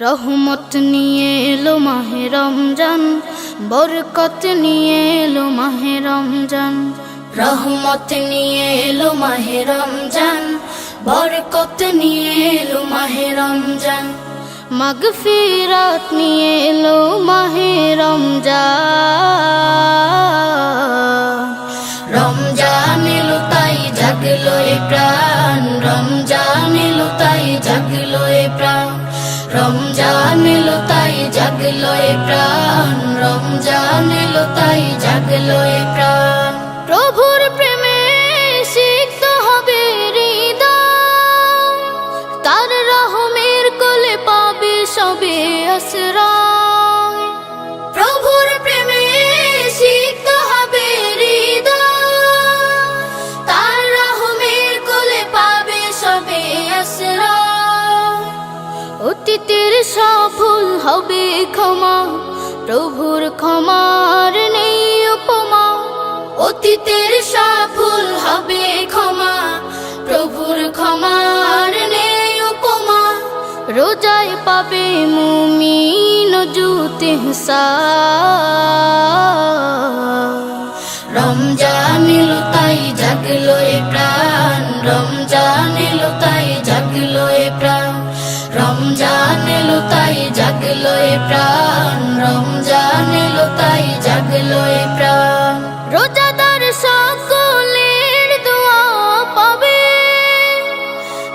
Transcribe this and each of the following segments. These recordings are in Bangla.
রহমত নিয়ে এলো মাহে রমজান, বরকত নিয়ে এলো মাহে রমজান। রহমত নিয়ে এলো মাহে রমজান, বরকত নিয়ে এলো মাহে রমজান। মাগফিরাত নিয়ে এলো মাহে রমজান। রমজান এলো তাই জাগলো এ প্রাণ, রমজান এলো তাই জাগলো এ প্রাণ। রমজান এলো তাই জাগলো এ প্রাণ, রমজান এলো তাই জাগলো এ প্রাণ। প্রভুর প্রেমে সিক্ত হবে হৃদয়, তার রহমের কোলে পাবে সবে আশ্রয়। প্রভুর প্রেমে সিক্ত হবে হৃদয়, তার রহমের কোলে পাবে সবে আশ্রয়। অতীতের সফল হবে ক্ষমা, প্রভুর ক্ষমার নেই উপমা। অতীতের সফল হবে ক্ষমা, প্রভুর ক্ষমার নেই উপমা। রোজায় পাবে মুমিন জুত ইহসান। রমজান এলো তাই জাগলো এ প্রাণ, রমজান এলো তাই জাগলো এ প্রাণ। রমজান এলো তাই জাগলো এ প্রাণ, রমজান এলো তাই জাগলো এ প্রাণ। রোজাদার সকলের দোয়া পাবে,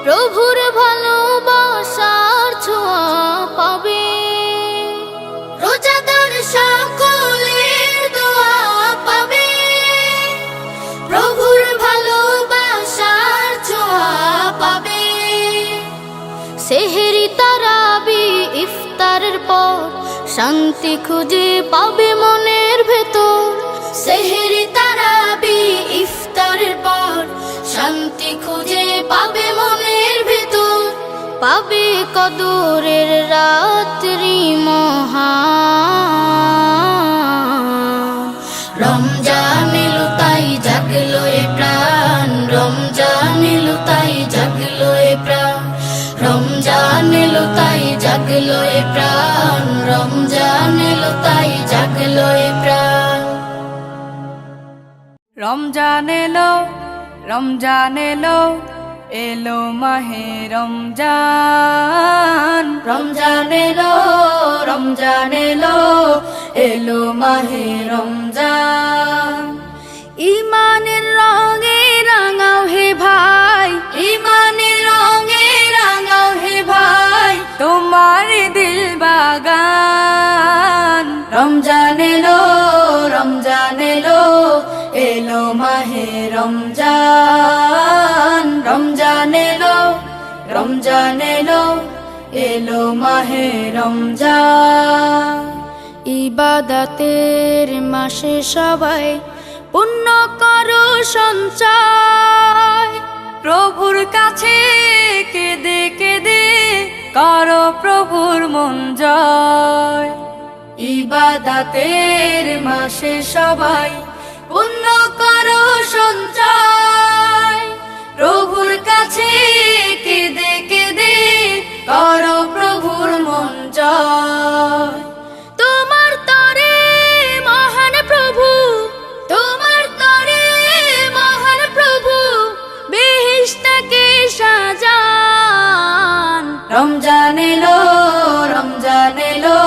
প্রভুর ভালোবাসার ছোঁয়া পাবে। রোজাদার সকলের দোয়া পাবে, প্রভুর ভালোবাসার ছোঁয়া পাবে। সেহেরি তারাবি ইফতারের পর শান্তি খুঁজে পাবে মনের ভেতর। সেহেরি তারাবি ইফতারের পর শান্তি খুঁজে পাবে মনের ভেতর। পাবে কদরের রাত্রি মহান। রমজান এলো তাই জাগলো এ প্রাণ, রমজান এলো তাই জাগলো এ প্রাণ। রমজান এলো তাই জাগলো এ প্রাণ, রমজান এলো তাই জাগলো এ প্রাণ। রমজান এলো, রমজান এলো, এলো মাহে রমজান। রমজান এলো, রমজান এলো, এলো মাহে রমজান। ইমানের রঙে রাঙাও হে ভাই, ইমানের রঙে রাঙাও হে ভাই, তোমার দিল বাগান। রমজান এলো, রমজান এলো, এলো মাহে রমজান। রমজান এলো, রমজান এলো, এলো মাহে রমজান। ইবাদতের মাসে সবাই পুণ্য করো সঞ্চয়, প্রভুর কাছে কেঁদে কেঁদে করো প্রভুর মন জয়। ইবাদতের মাসে সবাই পুণ্য করো সঞ্চয়, প্রভুর কাছে কেঁদে কেঁদে করো প্রভুর মন জয়। তোমার তরে মহান প্রভু, তোমার তরে মহান প্রভু, বেহেশতকে সাজান। রমজান এলো, রমজান এলো,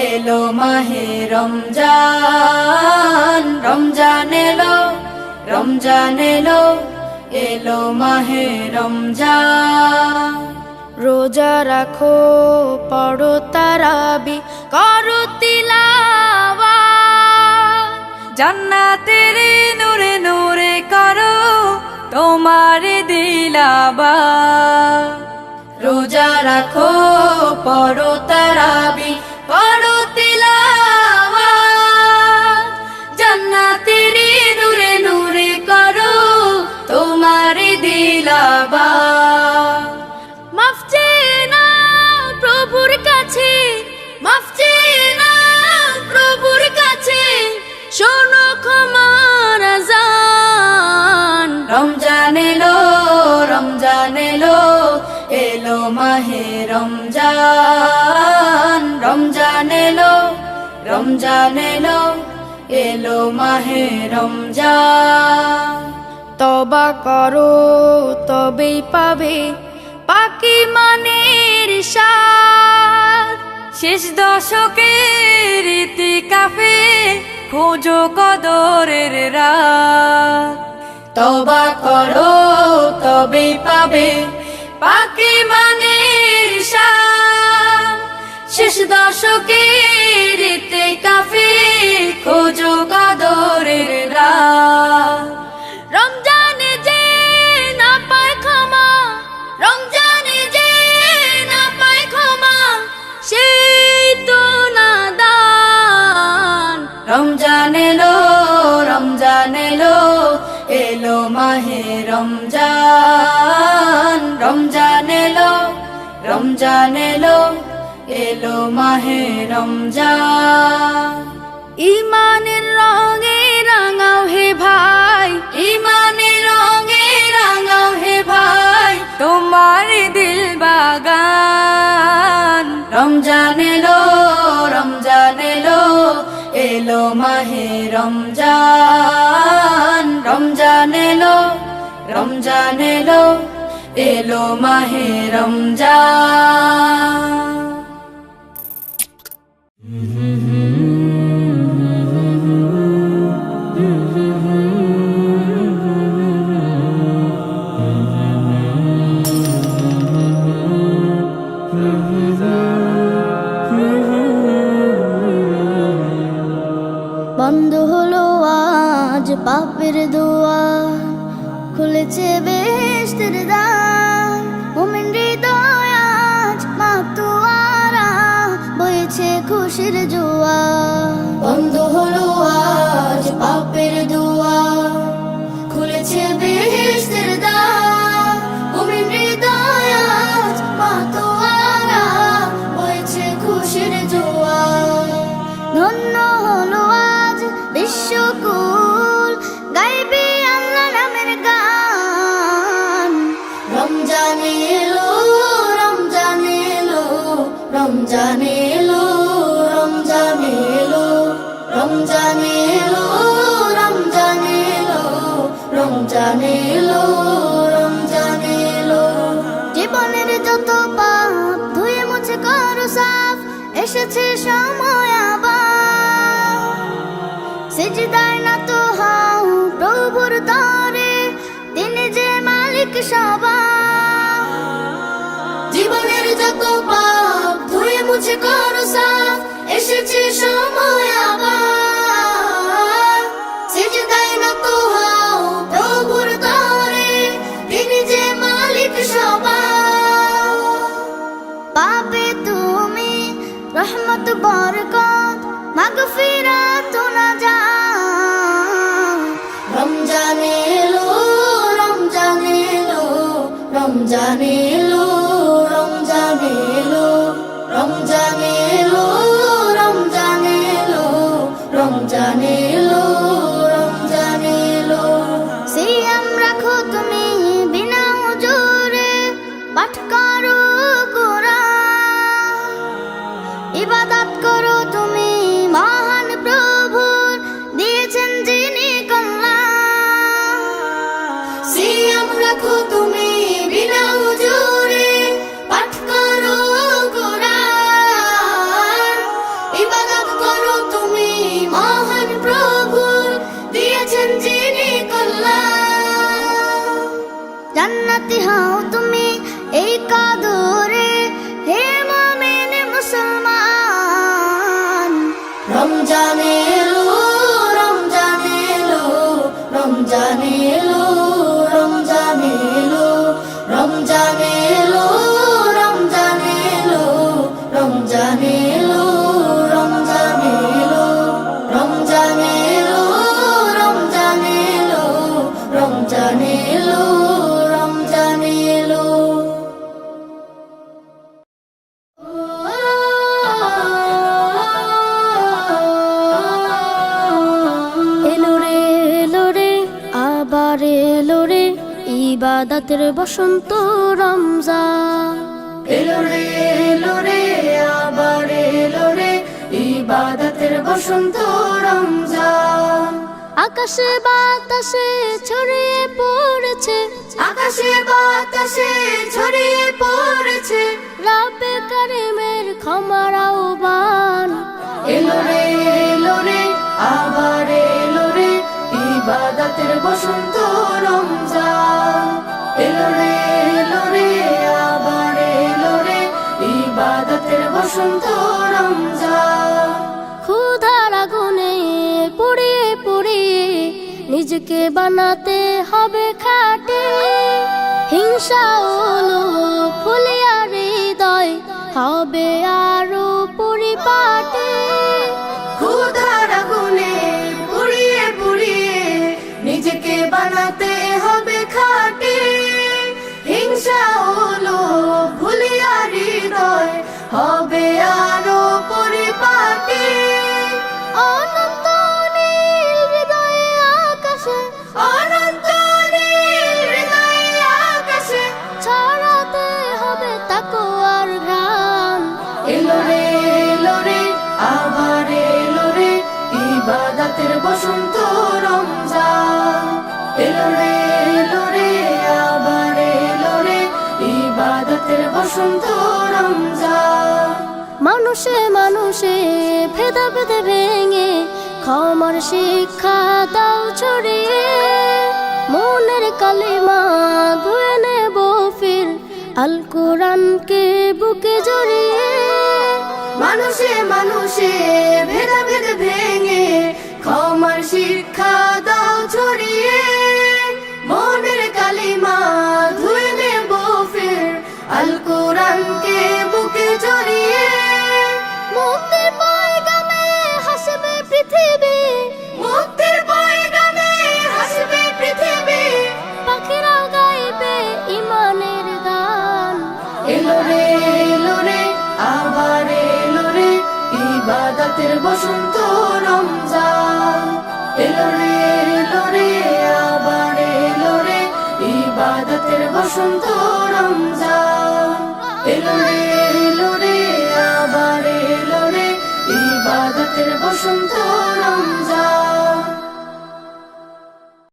এলো মাহে রমজান। রমজান এলো, রমজান এলো, এলো মাহে রমজান। রোজা রাখো, পড়ো তারাবি, করো তিলাওয়াত, জান্নাতের নূরে নূরে করো তোমার দিলাবা। রোজা রাখো, পড়ো তারাবি, করো তিলাওয়াত, জান্নাতের নূরে নূরে করো তোমার দিলাবা। মাফ চেয়ে নাও প্রভুর কাছে, মাফ চেয়ে নাও প্রভুর কাছে, শোনো ক্ষমার আযান। রমজান এলো, রমজান এলো, এলো মাহে রমজান রমজান এলো রমজান এলো এলো মাহে রমজান তওবা করো তবেই পাবে পাকি মানের স্বাদ শেষ দশকের ইতিকাফে খোঁজো কদরের রাত তওবা করো তবেই পাবে পাকি মানের স্বাদ শেষ দশকের ইতিকাফে খোঁজো কদরের রাত রমজানে যে না পায় ক্ষমা রমজানে যে না পায় ক্ষমা সেই তো নাদান রমজান এলো রমজান এলো এলো মাহে রমজান রমজান এলো রমজান এলো এলো মাহে রমজান ইমানের রঙে রাঙাও হে ভাই ইমানের রঙে রাঙাও হে ভাই তোমার দিল বাগান রমজান এলো রমজান এলো এলো মাহে রমজান রমজান এলো রমজান এলো এলো মাহে রমজান বন্ধ হলো আজ পাপের দুয়ার খুলেছে বেহেশতের দ্বার মুমিন হৃদয় আজ মাতোয়ারা বইছে খুশির জোয়ার বন্ধ হলো আজ পাপের দুয়ার খুলেছে বেহেশতের দ্বার মুমিন হৃদয় আজ মাতোয়ারা বইছে খুশির জোয়ার ধন্য হলো আজ বিশ্বকুল গাইবে আল্লাহ নামের গান রমজান এলো রমজান এলো রমজান এলো রমজান এলো রমজান এলো রমজান এলো রমজান এলো রমজান এলো জীবনের যত পাপ ধুয়ে মুছে করো সাফ এসেছে সময় আবার সিজদায় না তো হও প্রভুর তরে তিনি যে মালিক সবার জীবনের যত পাপ ধুয়ে মুছে করো সাফ এসেছে সময় আবার সিজদায় না তো হও প্রভুর তরে তিনি যে মালিক সবার পাবে তুমি রহমত বরকত মাগফিরাত নাজাত রমজান এলো রমজান এলো রমজান এলো রমজান এলো রমজান এলো রমজান এলো রমজান এলো রমজান এলো সিয়াম রাখো তুমি বিনা উজুরে পাঠ করো কোরআন ইবাদত করো তুমি মহান প্রভুর দিয়েছেন যিনি কল্যাণ সিয়াম রাখো তুমি বিনা উজুরে পাঠ করো কোরআন ইবাদত করো তুমি মহান প্রভুর দিয়েছেন যিনি কল্যাণ জান্নাতি হও তুমি এই কদরে হে মুমিন মুসলমান রমজান এলো রমজান এলো রমজান এলো রমজান এলো রমজান এলো রমজান এলো রমজান এলো রমজান এলো রমজান এলো রমজান এলো রমজান এলো রমজান এলো এলো রে আবার এলো রে ইবাদতের বসন্ত রমজান এলো রে এলো রে আবার এলো রে ইবাদতের বসন্ত রমজান। আকাশে বাতাসে ছড়িয়ে পড়েছে, আকাশে বাতাসে ছড়িয়ে পড়েছে রব্বে কারিমের ক্ষমার আহ্বান। এলো রে আবার এলো রে ইবাদতের বসন্ত রমজান। এলো রে আবার এলো রে ইবাদতের বসন্ত রমজান। ক্ষুধার আগুনে পুড়িয়ে পুড়িয়ে নিজেকে বানাতে হবে খাঁটি, হিংসা ও লোভ ফুলিয়া হৃদয় হবে আরো পরিপাটি। ক্ষুধার আগুনে পুড়িয়ে পুড়িয়ে নিজেকে বানাতে হবে খাঁটি, হিংসা ও লোভ ভুলিয়া হৃদয় হবে আরো পরিপাটি। অনন্ত নীল হৃদয়ে আকাশে, অনন্ত নীল হৃদয়ে আকাশে ছড়াতে হবে তাকওয়ার ঘ্রাণ। এলো রে আবার এলো রে ইবাদতের বসন্ত রমজান। এলো রে আবার এলো রে ইবাদতের বসন্ত রমজান। মানুষে মানুষে ভেদাভেদ ভেঙে ক্ষমার শিক্ষা দাও ছড়িয়ে, মনের কালিমা ধুয়ে নেব ফির আল কোরআনকে বুকে জড়িয়ে। মানুষে মানুষে ভেদাভেদ ভেঙে ক্ষমার শিক্ষা দাও ছড়িয়ে, মনের কালিমা ধুয়ে নেব ফির আল কোরআনকে বুকে জড়িয়ে। মুক্তির পয়গামে হাসবে পৃথিবী, মুক্তির পয়গামে হাসবে পৃথিবী, পাখিরাও গাইবে ইমানের গান। এলো রে আবার এলো রে ইবাদতের বসন্ত রমজান। এলো রে আবার এলো রে ইবাদতের বসন্ত রমজান। এলো রে